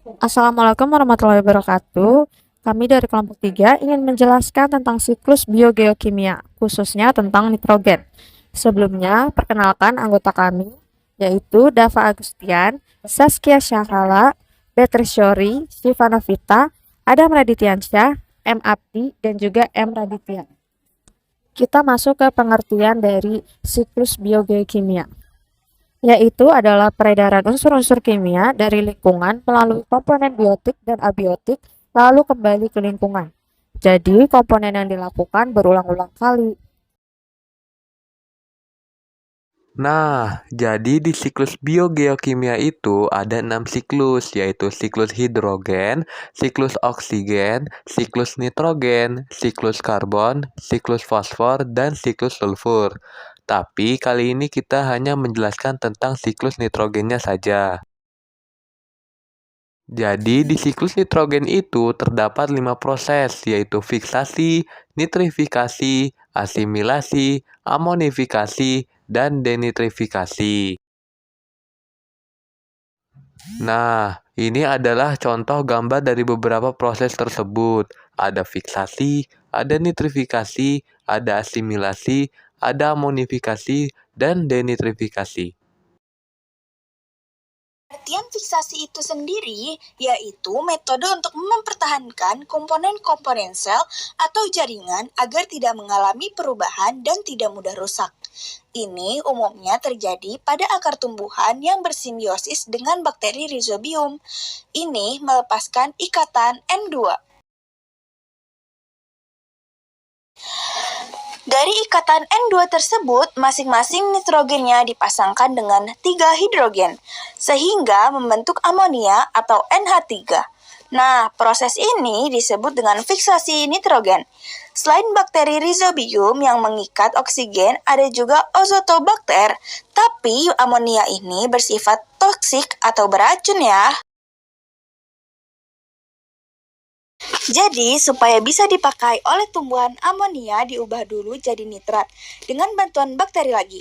Assalamualaikum warahmatullahi wabarakatuh. Kami dari kelompok 3 ingin menjelaskan tentang siklus biogeokimia, khususnya tentang nitrogen. Sebelumnya, perkenalkan anggota kami, yaitu Dava Agustian, Saskia Syahrala, Betrisyori, Siva Novita, Adam Radityansyah, M. Abdi, dan juga M. Raditya. Kita masuk ke pengertian dari siklus biogeokimia, yaitu adalah peredaran unsur-unsur kimia dari lingkungan melalui komponen biotik dan abiotik lalu kembali ke lingkungan. Jadi, komponen yang dilakukan berulang-ulang kali. Nah, jadi di siklus biogeokimia itu ada 6 siklus, yaitu siklus hidrogen, siklus oksigen, siklus nitrogen, siklus karbon, siklus fosfor, dan siklus sulfur. Tapi kali ini kita hanya menjelaskan tentang siklus nitrogennya saja. Jadi di siklus nitrogen itu terdapat 5 proses, yaitu fiksasi, nitrifikasi, asimilasi, amonifikasi, dan denitrifikasi. Nah, ini adalah contoh gambar dari beberapa proses tersebut. Ada fiksasi, ada nitrifikasi, ada asimilasi, ada amonifikasi, dan denitrifikasi. Artian fiksasi itu sendiri yaitu metode untuk mempertahankan komponen-komponen sel atau jaringan agar tidak mengalami perubahan dan tidak mudah rusak. Ini umumnya terjadi pada akar tumbuhan yang bersimbiosis dengan bakteri Rhizobium. Ini melepaskan ikatan N2. Dari ikatan N2 tersebut, masing-masing nitrogennya dipasangkan dengan 3 hidrogen, sehingga membentuk amonia atau NH3. Nah, proses ini disebut dengan fiksasi nitrogen. Selain bakteri Rhizobium yang mengikat oksigen, ada juga Azotobacter, tapi amonia ini bersifat toksik atau beracun ya. Jadi, supaya bisa dipakai oleh tumbuhan, amonia diubah dulu jadi nitrat dengan bantuan bakteri lagi.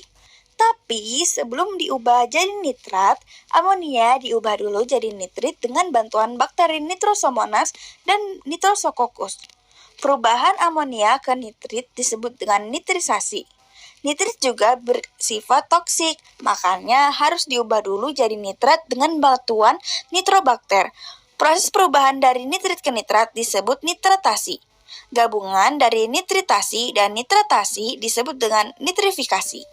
Tapi, sebelum diubah jadi nitrat, amonia diubah dulu jadi nitrit dengan bantuan bakteri Nitrosomonas dan Nitrosococcus. Perubahan amonia ke nitrit disebut dengan nitrisasi. Nitrit juga bersifat toksik, makanya harus diubah dulu jadi nitrat dengan bantuan nitrobakter. Proses perubahan dari nitrit ke nitrat disebut nitratasi. Gabungan dari nitritasi dan nitratasi disebut dengan nitrifikasi.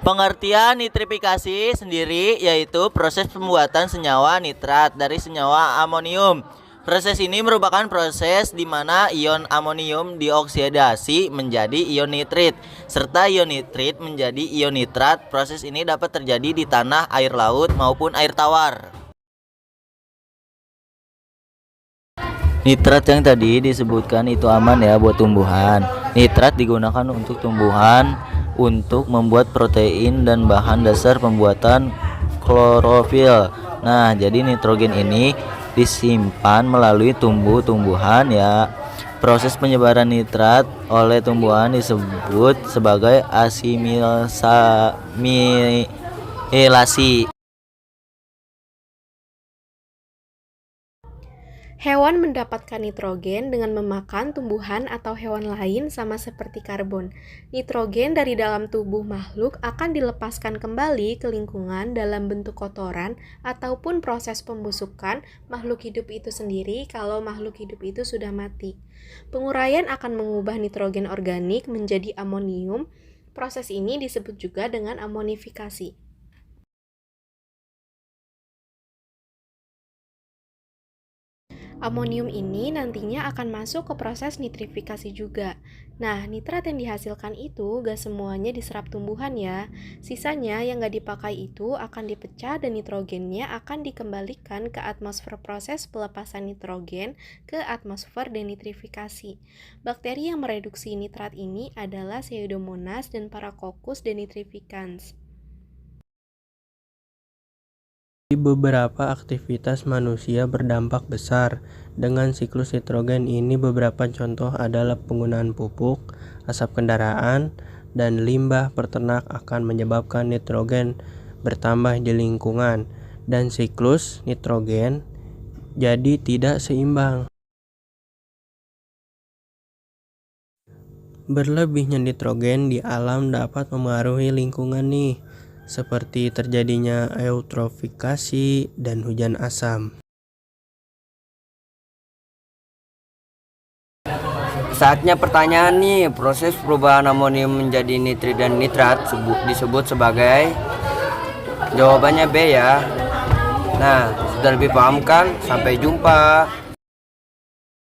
Pengertian nitrifikasi sendiri yaitu proses pembuatan senyawa nitrat dari senyawa amonium. Proses ini merupakan proses di mana ion amonium dioksidasi menjadi ion nitrit, serta ion nitrit menjadi ion nitrat. Proses ini dapat terjadi di tanah, air laut, maupun air tawar. Nitrat yang tadi disebutkan itu aman ya buat tumbuhan. Nitrat digunakan untuk tumbuhan untuk membuat protein dan bahan dasar pembuatan klorofil. Nah, jadi nitrogen ini disimpan melalui tumbuh-tumbuhan ya. Proses penyebaran nitrat oleh tumbuhan disebut sebagai asimilasi. Hewan mendapatkan nitrogen dengan memakan tumbuhan atau hewan lain sama seperti karbon. Nitrogen dari dalam tubuh makhluk akan dilepaskan kembali ke lingkungan dalam bentuk kotoran ataupun proses pembusukan makhluk hidup itu sendiri kalau makhluk hidup itu sudah mati. Penguraian akan mengubah nitrogen organik menjadi amonium. Proses ini disebut juga dengan amonifikasi. Amonium ini nantinya akan masuk ke proses nitrifikasi juga. Nah, nitrat yang dihasilkan itu gak semuanya diserap tumbuhan ya. Sisanya yang gak dipakai itu akan dipecah dan nitrogennya akan dikembalikan ke atmosfer proses pelepasan nitrogen ke atmosfer denitrifikasi. Bakteri yang mereduksi nitrat ini adalah Pseudomonas dan Paracoccus denitrificans. Beberapa aktivitas manusia berdampak besar dengan siklus nitrogen ini. Beberapa contoh adalah penggunaan pupuk, asap kendaraan, dan limbah peternak akan menyebabkan nitrogen bertambah di lingkungan. dan siklus nitrogen jadi tidak seimbang. Berlebihnya nitrogen di alam dapat memengaruhi lingkungan nih, seperti terjadinya eutrofikasi dan hujan asam. Saatnya pertanyaan nih, proses perubahan amonium menjadi nitrit dan nitrat disebut sebagai? Jawabannya B ya. Nah, sudah lebih paham kan? Sampai jumpa.